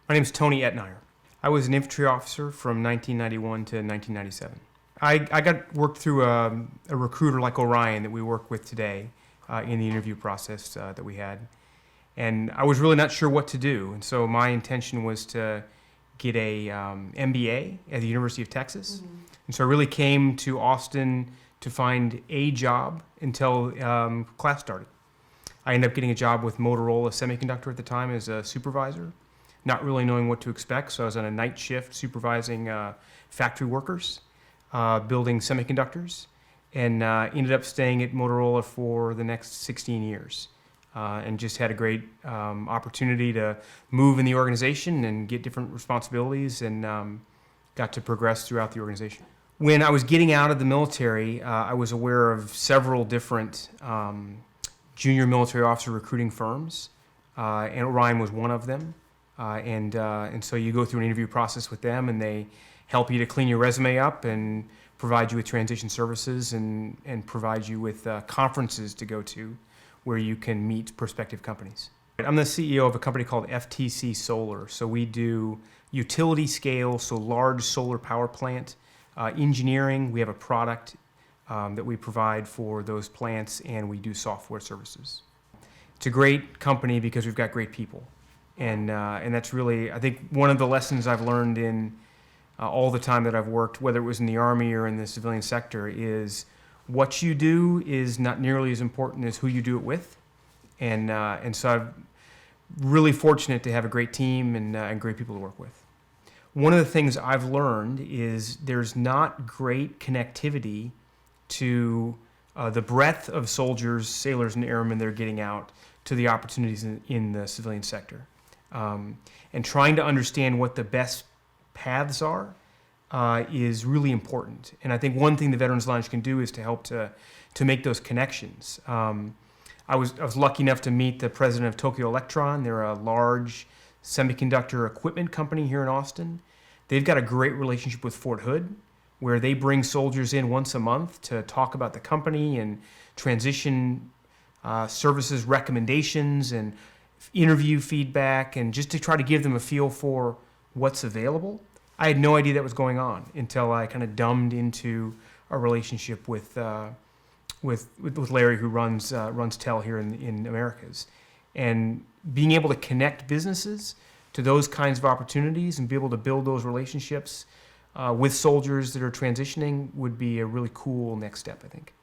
My name is Tony Etnyre. I was an infantry officer from 1991 to 1997. I got worked through a recruiter like Orion that we work with today in the interview process that we had. And I was really not sure what to do. And so my intention was to get a MBA at the University of Texas. Mm-hmm. And so I really came to Austin to find a job until class started. I ended up getting a job with Motorola Semiconductor at the time as a supervisor, not really knowing what to expect. So I was on a night shift supervising factory workers, building semiconductors, and ended up staying at Motorola for the next 16 years. And just had a great opportunity to move in the organization and get different responsibilities, and got to progress throughout the organization. When I was getting out of the military, I was aware of several different junior military officer recruiting firms, and Orion was one of them. And so you go through an interview process with them, and they help you to clean your resume up and provide you with transition services and provide you with conferences to go to where you can meet prospective companies. I'm the CEO of a company called FTC Solar. So we do utility scale, so large solar power plant engineering. We have a product that we provide for those plants, and we do software services. It's a great company because we've got great people. And that's really, I think, one of the lessons I've learned in all the time that I've worked, whether it was in the Army or in the civilian sector, is what you do is not nearly as important as who you do it with. And so I'm really fortunate to have a great team and great people to work with. One of the things I've learned is there's not great connectivity to the breadth of soldiers, sailors, and airmen that are getting out to the opportunities in the civilian sector. And trying to understand what the best paths are is really important. And I think one thing the Veterans Lounge can do is to help to make those connections. I was lucky enough to meet the president of Tokyo Electron. They're a large semiconductor equipment company here in Austin. They've got a great relationship with Fort Hood, where they bring soldiers in once a month to talk about the company and transition services recommendations and interview feedback, and just to try to give them a feel for what's available. I had no idea that was going on until I kind of dumbed into a relationship with Larry, who runs TEL here in Americas, and being able to connect businesses to those kinds of opportunities and be able to build those relationships with soldiers that are transitioning would be a really cool next step, I think.